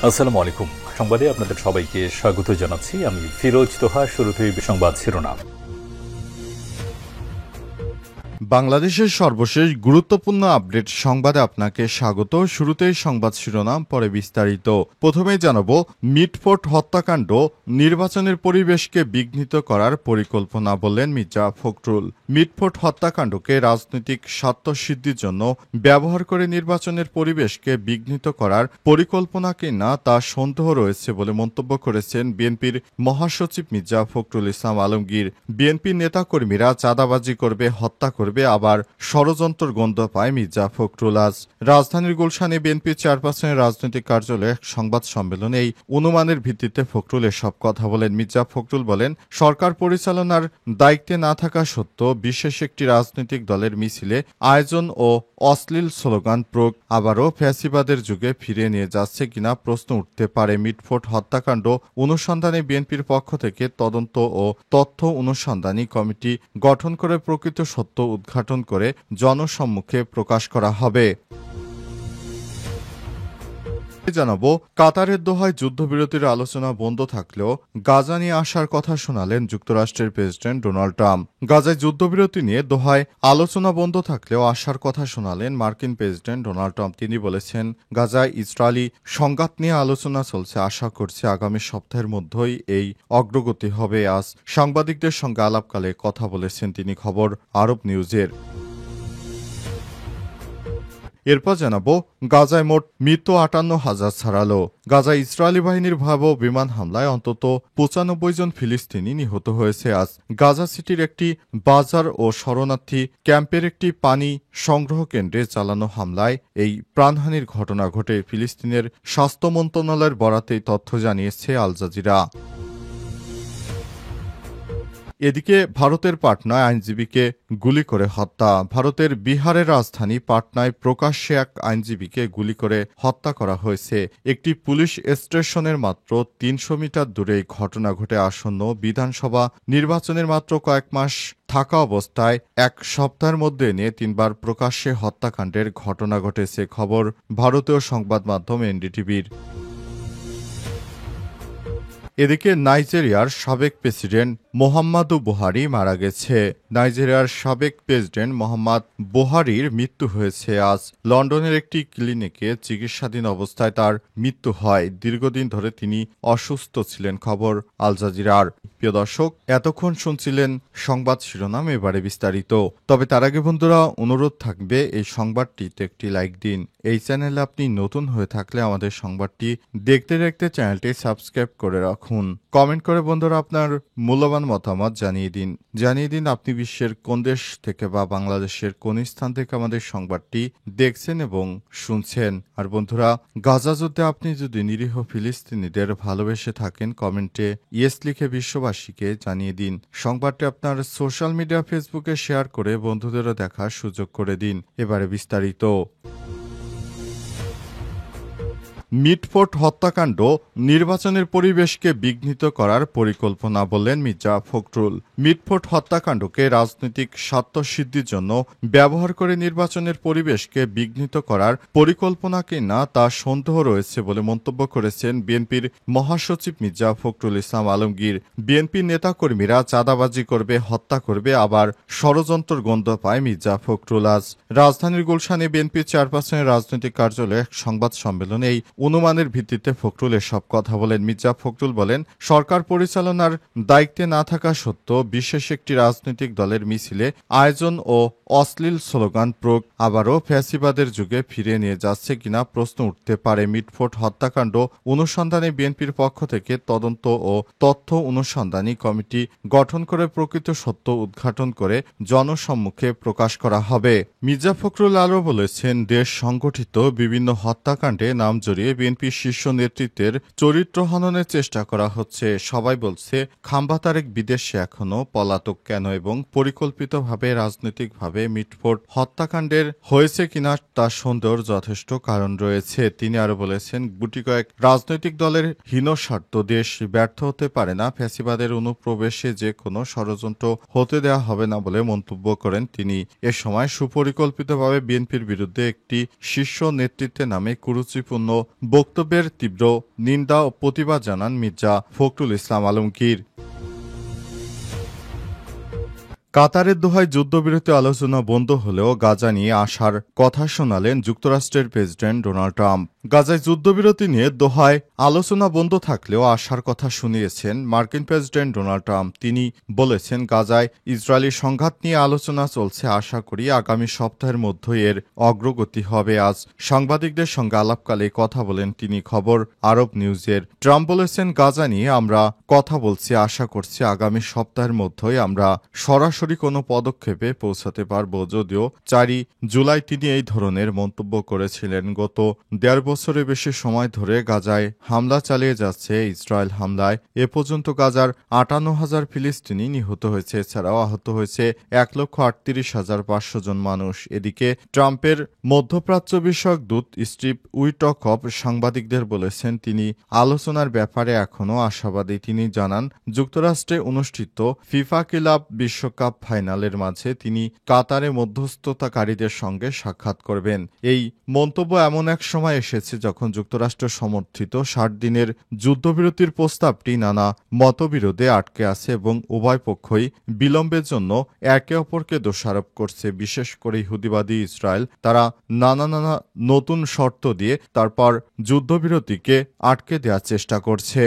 আসসালামু আলাইকুম। সংবাদে আপনাদের সবাইকে স্বাগত জানাচ্ছি। আমি ফিরোজ তোহা। শুরুতেই সংবাদ শিরোনাম। বাংলাদেশের সর্বশেষ গুরুত্বপূর্ণ আপডেট সংবাদে আপনাকে স্বাগত। শুরুতেই সংবাদ শিরোনাম, পরে বিস্তারিত। প্রথমেই জানাবো, মিটফোর্ট হত্যাকাণ্ড নির্বাচনের পরিবেশকে বিঘ্নিত করার পরিকল্পনা বললেন মির্জা ফখরুল। মিটফোর্ট হত্যাকাণ্ডকে রাজনৈতিক স্বার্থসিদ্ধির জন্য ব্যবহার করে নির্বাচনের পরিবেশকে বিঘ্নিত করার পরিকল্পনা কিনা তা সন্দেহ রয়েছে বলে মন্তব্য করেছেন বিএনপির মহাসচিব মির্জা ফখরুল ইসলাম আলমগীর। বিএনপির নেতাকর্মীরা চাঁদাবাজি করবে, হত্যা করবে, আবার ষড়যন্ত্রের গন্ধ পায় মির্জা ফখরুল। আজ রাজধানীর গুলশানে বিএনপির চেয়ারপারসনের রাজনৈতিক কার্যালয়ে সংবাদ সম্মেলনে এই অনুমানের ভিত্তিতে ফখরুল এসব কথা বলেন। মির্জা ফখরুল বলেন, সরকার পরিচালনার দায়িত্বে না থাকা সত্ত্বেও বিশেষ একটি রাজনৈতিক দলের মিছিলে আয়োজন ও অশ্লীল স্লোগান প্রয়োগ আবারও ফ্যাসিবাদের যুগে ফিরিয়ে নিয়ে যাচ্ছে কিনা প্রশ্ন উঠতে পারে। মিটফোর্ট হত্যাকাণ্ড অনুসন্ধানে বিএনপির পক্ষ থেকে তদন্ত ও তথ্য অনুসন্ধানী কমিটি গঠন করে প্রকৃত সত্য উদ্ঘাটন করে জনসম্মুখে প্রকাশ করা হবে। জানাবো, কাতারের দোহায় যুদ্ধবিরতির আলোচনা বন্ধ থাকলেও গাজা নিয়ে আসার কথা শোনালেন যুক্তরাষ্ট্রের প্রেসিডেন্ট ডোনাল্ড ট্রাম্প। গাজায় যুদ্ধবিরতি নিয়ে দোহায় আলোচনা বন্ধ থাকলেও আসার কথা শোনালেন মার্কিন প্রেসিডেন্ট ডোনাল্ড ট্রাম্প। তিনি বলেছেন, গাজায় ইসরায়েলি সংঘাত নিয়ে আলোচনা চলছে, আশা করছি আগামী সপ্তাহের মধ্যেই এই অগ্রগতি হবে। আজ সাংবাদিকদের সঙ্গে আলাপকালে কথা বলেছেন তিনি। খবর আরব নিউজের। এরপর জানাবো, গাজায় মোট মৃত্যু 58,000 ছাড়ালো। গাজায় ইসরায়েলি বাহিনীর ভয়াবহ বিমান হামলায় অন্তত 95 জন ফিলিস্তিনি নিহত হয়েছে। আজ গাজা সিটির একটি বাজার ও শরণার্থী ক্যাম্পের একটি পানি সংগ্রহ কেন্দ্রে চালানো হামলায় এই প্রাণহানির ঘটনা ঘটে। ফিলিস্তিনের স্বাস্থ্য মন্ত্রণালয়ের বরাতে তথ্য জানিয়েছে আল জাজিরা। এদিকে ভারতের পাটনায় আইনজীবীকে গুলি করে হত্যা। ভারতের বিহারের রাজধানী পাটনায় প্রকাশ্যে এক আইনজীবীকে গুলি করে হত্যা করা হয়েছে। একটি পুলিশ স্টেশনের মাত্র 300 মিটার দূরে এই ঘটনা ঘটে। আসন্ন বিধানসভা নির্বাচনের মাত্র কয়েক মাস থাকা অবস্থায় এক সপ্তাহের মধ্যে নিয়ে 3বার প্রকাশ্যে হত্যাকাণ্ডের ঘটনা ঘটেছে। খবর ভারতীয় সংবাদ মাধ্যম এনডিটিভির। এদিকে নাইজেরিয়ার সাবেক প্রেসিডেন্ট মোহাম্মদু বুহারি মারা গেছে। নাইজেরিয়ার সাবেক প্রেসিডেন্ট মোহাম্মদ বুহারির মৃত্যু হয়েছে আজ। লন্ডনের একটি ক্লিনিকে চিকিৎসাধীন অবস্থায় তার মৃত্যু হয়। দীর্ঘদিন ধরে তিনি অসুস্থ ছিলেন। খবর আল জাজিরার। প্রিয় দর্শক, এতক্ষণ শুনছিলেন সংবাদ শিরোনাম, এবারে বিস্তারিত। তবে তার আগে বন্ধুরা, অনুরোধ থাকবে এই সংবাদটিতে একটি লাইক দিন। এই চ্যানেলে আপনি নতুন হয়ে থাকলে আমাদের সংবাদটি দেখতে দেখতে চ্যানেলটি সাবস্ক্রাইব করে রাখুন। কমেন্ট করে বন্ধুরা আপনার মূল্যবান মতামত জানিয়ে দিন আপনি বিশ্বের কোন দেশ থেকে বা বাংলাদেশের কোন স্থান থেকে আমাদের সংবাদটি দেখছেন এবং শুনছেন। আর বন্ধুরা, গাজা যুদ্ধে আপনি যদি নিরীহ ফিলিস্তিনিদের ভালোবেসে থাকেন, কমেন্টে ইয়েস লিখে বিশ্ববাসীকে জানিয়ে দিন। সংবাদটি আপনার সোশ্যাল মিডিয়া ফেসবুকে শেয়ার করে বন্ধুদেরও দেখার সুযোগ করে দিন। এবারে বিস্তারিত। মিটফোর্ট হত্যাকাণ্ড নির্বাচনের পরিবেশকে বিঘ্নিত করার পরিকল্পনা বললেন মির্জা ফখরুল। মিটফোর্ট হত্যাকাণ্ডকে রাজনৈতিক স্বার্থসিদ্ধির জন্য ব্যবহার করে নির্বাচনের পরিবেশকে বিঘ্নিত করার পরিকল্পনা কিনা তা সন্দেহ রয়েছে বলে মন্তব্য করেছেন বিএনপির মহাসচিব মির্জা ফখরুল ইসলাম আলমগীর। বিএনপির নেতাকর্মীরা চাঁদাবাজি করবে, হত্যা করবে, আবার ষড়যন্ত্রের গন্ধ পায় মির্জা ফখরুল। আজ রাজধানীর গুলশানে বিএনপির চেয়ারপারসনের রাজনৈতিক কার্যালয়ে সংবাদ সম্মেলনে এই অনুমানের ভিত্তিতে ফখরুল এসব কথা বলেন। মির্জা ফখরুল বলেন, সরকার পরিচালনার দায়িত্বে না থাকা সত্ত্বেও বিশেষ একটি রাজনৈতিক দলের মিছিলে আয়োজন ও অশ্লীল স্লোগান প্রয়োগ আবারও ফ্যাসিবাদের যুগে ফিরিয়ে নিয়ে যাচ্ছে কিনা প্রশ্ন উঠতে পারে। মিটফোর্ট হত্যাকাণ্ড অনুসন্ধানে বিএনপির পক্ষ থেকে তদন্ত ও তথ্য অনুসন্ধানী কমিটি গঠন করে প্রকৃত সত্য উদ্ঘাটন করে জনসম্মুখে প্রকাশ করা হবে। মির্জা ফখরুল আরও বলেছেন, দেশ সংগঠিত বিভিন্ন হত্যাকাণ্ডে নাম জড়িয়ে বিএনপির শীর্ষ নেতৃত্বের চরিত্র হননের চেষ্টা করা হচ্ছে। সবাই বলছে, খাম্বা তারেক বিদেশে এখনো পলাতক কেন এবং পরিকল্পিতভাবে রাজনৈতিকভাবে তবে মিটফোর্ড হত্যাকাণ্ডের হয়েছে কিনা তা সন্দেহের যথেষ্ট কারণ রয়েছে। তিনি আরও বলেছেন, গুটি কয়েক রাজনৈতিক দলের হীন স্বার্থ দেশ ব্যর্থ হতে পারে না, ফ্যাসিবাদের অনুপ্রবেশে যে কোনো ষড়যন্ত্র হতে দেওয়া হবে না বলে মন্তব্য করেন তিনি। এ সময় সুপরিকল্পিতভাবে বিএনপির বিরুদ্ধে একটি শীর্ষ নেতৃত্বের নামে কুরুচিপূর্ণ বক্তব্যের তীব্র নিন্দা ও প্রতিবাদ জানান মির্জা ফখরুল ইসলাম আলমগীর। কাতারের দোহায় যুদ্ধবিরতি আলোচনা বন্ধ হলেও গাজা নিয়ে আশার কথা শোনালেন যুক্তরাষ্ট্রের প্রেসিডেন্ট ডোনাল্ড ট্রাম্প। গাজায় যুদ্ধবিরতি নিয়ে দোহায় আলোচনা বন্ধ থাকলেও আশার কথা শুনিয়েছেন মার্কিন প্রেসিডেন্ট ডোনাল্ড ট্রাম্প। তিনি বলেছেন, গাজায় ইসরায়েলি সংঘাত নিয়ে আলোচনা চলছে, আশা করি আগামী সপ্তাহের মধ্যেই এর অগ্রগতি হবে। আজ সাংবাদিকদের সঙ্গে আলাপকালে কথা বলেন তিনি খবর আরব নিউজের। ট্রাম্প বলেছেন, গাজা নিয়ে আমরা কথা বলছি, আশা করছি আগামী সপ্তাহের মধ্যেই আমরা সরাসরি কোনো পদক্ষেপে পৌঁছাতে পারব। যদিও 4 জুলাই তিনি এই ধরনের মন্তব্য করেছিলেন। গত 1.5 বছরের বেশি সময় ধরে গাজায় হামলা চালিয়ে যাচ্ছে ইসরায়েল। হামলায় এ পর্যন্ত গাজার 58,000 ফিলিস্তিনি নিহত হয়েছে। এছাড়াও আহত হয়েছে 1,38,500 জন মানুষ। এদিকে ট্রাম্পের মধ্যপ্রাচ্য বিষয়ক দূত স্টিভ উইটকফ সাংবাদিকদের বলেছেন, তিনি আলোচনার ব্যাপারে এখনও আশাবাদী। তিনি জানান, যুক্তরাষ্ট্রে অনুষ্ঠিত ফিফা ক্লাব বিশ্বকাপ ফাইনালের মাঝে তিনি কাতারে মধ্যস্থতাকারীদের সঙ্গে সাক্ষাৎ করবেন। এই মন্তব্য এমন এক সময় এসেছে যখন যুক্তরাষ্ট্র সমর্থিত 60 দিনের যুদ্ধবিরতির প্রস্তাবটি নানা মতবিরোধে আটকে আছে এবং উভয় পক্ষই বিলম্বের জন্য একে অপরকে দোষারোপ করছে। বিশেষ করে ইহুদিবাদী ইসরায়েল তারা নানা নতুন শর্ত দিয়ে তারপর যুদ্ধবিরতিকে আটকে দেওয়ার চেষ্টা করছে।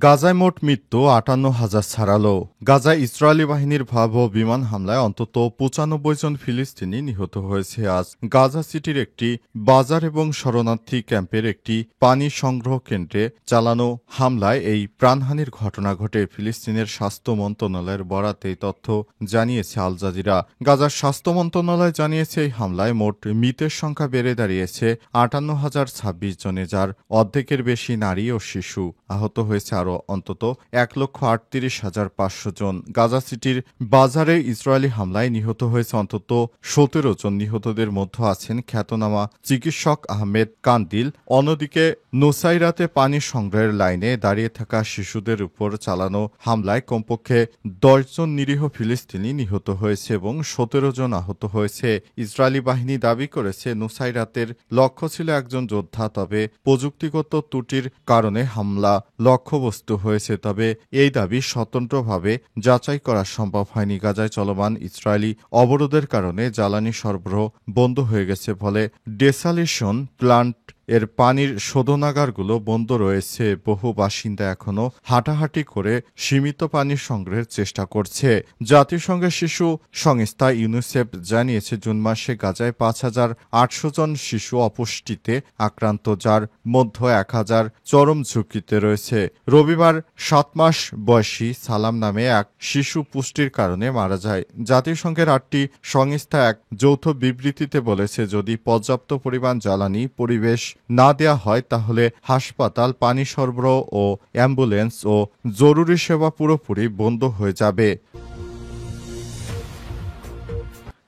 গাজায় মোট মৃত্যু 58,000 ছাড়ালো। গাজায় ইসরায়েলি বাহিনীর ভয়াবহ বিমান হামলায় অন্তত 95 জন ফিলিস্তিনি নিহত হয়েছে। আজ গাজা সিটির একটি বাজার এবং শরণার্থী ক্যাম্পের একটি পানি সংগ্রহ কেন্দ্রে চালানো হামলায় এই প্রাণহানির ঘটনা ঘটে। ফিলিস্তিনের স্বাস্থ্য মন্ত্রণালয়ের বরাতে এই তথ্য জানিয়েছে আল জাজিরা। গাজার স্বাস্থ্য মন্ত্রণালয় জানিয়েছে, এই হামলায় মোট মৃতের সংখ্যা বেড়ে দাঁড়িয়েছে 58,026 জনে, যার অর্ধেকের বেশি নারী ও শিশু। আহত হয়েছে আরও অন্তত 1,38,500 জন। গাজা সিটির বাজারে ইসরায়েলি হামলায় নিহত হয়েছে অন্তত 17 জন। নিহতদের মধ্যে আছেন খ্যাতনামা চিকিৎসক আহমেদ কান্দিল। অন্যদিকে নুসাইরাতে পানি সংগ্রহের লাইনে দাঁড়িয়ে থাকা শিশুদের উপর চালানো হামলায় কমপক্ষে 10 জন নিরীহ ফিলিস্তিনি নিহত হয়েছে এবং 17 জন আহত হয়েছে। ইসরায়েলি বাহিনী দাবি করেছে, নুসাইরাতের লক্ষ্য ছিল একজন যোদ্ধা, তবে প্রযুক্তিগত ত্রুটির কারণে হামলা লক্ষ্যবস্তু হয়েছে। তবে এই দাবি স্বতন্ত্রভাবে যাচাই করা সম্ভব হয়নি। গাজায় চলমান ইসরায়েলি অবরোধের কারণে জ্বালানি সরবরাহ বন্ধ হয়ে গেছে, ফলে ডেসালিনেশন প্লান্ট এর পানির শোধনাগারগুলো বন্ধ রয়েছে। বহু বাসিন্দা এখনও হাঁটাহাঁটি করে সীমিত পানি সংগ্রহের চেষ্টা করছে। জাতিসংঘের শিশু সংস্থা ইউনিসেফ জানিয়েছে, জুন মাসে গাজায় 5,800 জন শিশু অপুষ্টিতে আক্রান্ত, যার মধ্যে 1,000 চরম ঝুঁকিতে রয়েছে। রবিবার 7 মাস বয়সী সালাম নামে এক শিশু পুষ্টির কারণে মারা যায়। জাতিসংঘের 8টি সংস্থা এক যৌথ বিবৃতিতে বলেছে, যদি পর্যাপ্ত পরিমাণ জ্বালানি পরিবেশ না দেয়া হয় তাহলে হাসপাতাল, পানি সরবরাহ ও অ্যাম্বুলেন্স ও জরুরি সেবা পুরোপুরি বন্ধ হয়ে যাবে।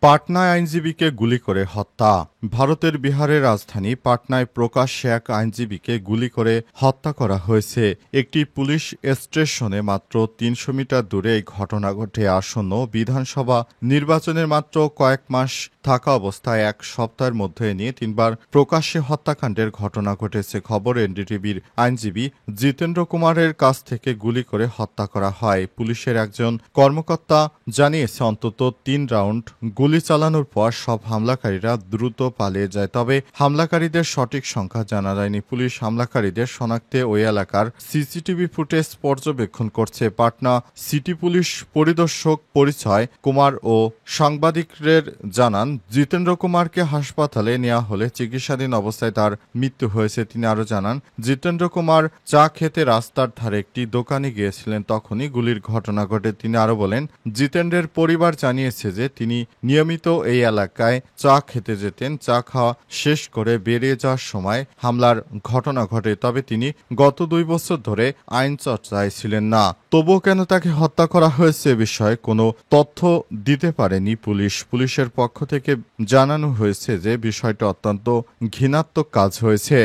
পাটনায় আইনজীবীকে গুলি করে হত্যা। ভারতের বিহারের রাজধানী পাটনায় প্রকাশ্যে এক আইনজীবীকে গুলি করে হত্যা করা হয়েছে। একটি পুলিশ স্টেশনে মাত্র 300 মিটার দূরে এই ঘটনা ঘটে। আসন্ন বিধানসভা নির্বাচনের মাত্র কয়েক মাস থাকা অবস্থায় এক সপ্তাহের মধ্যে নিয়ে 3বার প্রকাশ্যে হত্যাকাণ্ডের ঘটনা ঘটেছে। খবর এনডিটিভির আইনজীবী জিতেন্দ্র কুমারের কাছ থেকে গুলি করে হত্যা করা হয়। পুলিশের একজন কর্মকর্তা জানিয়েছে, অন্তত 3 রাউন্ড গুলি চালানোর পর সব হামলাকারীরা দ্রুত পালিয়ে যায়। তবে হামলাকারীদের সঠিক সংখ্যা জানা যায়নি। পুলিশ হামলাকারীদের শনাক্তে ওই এলাকার সিসিটিভি ফুটেজ পর্যবেক্ষণ করছে। পাটনা সিটি পুলিশ পরিদর্শক পরিচয় কুমার ও সাংবাদিকদের জানান, জিতেন্দ্র কুমারকে হাসপাতালে নেওয়া হলে চিকিৎসাধীন অবস্থায় তার মৃত্যু হয়েছে। তিনি আরও জানান, জিতেন্দ্র কুমার চা খেতে রাস্তার ধারে একটি দোকানে গিয়েছিলেন, তখনই গুলির ঘটনা ঘটে। তিনি আরও বলেন, জিতেন্দ্রের পরিবার জানিয়েছে যে তিনি নিয়মিত এই এলাকায় চা খেতে যেতেন। চা খাওয়া শেষ করে বেরিয়ে যাওয়ার সময় হামলার ঘটনা ঘটে। তবে তিনি গত 2 বছর ধরে আইন চর্চায় ছিলেন না। তবুও কেন তাকে হত্যা করা হয়েছে এ বিষয়ে কোনো তথ্য দিতে পারেনি পুলিশ। পুলিশের পক্ষ থেকে জানানো হয়েছে যে বিষয়টি অত্যন্ত ঘৃণাত্মক কাজ হয়েছে।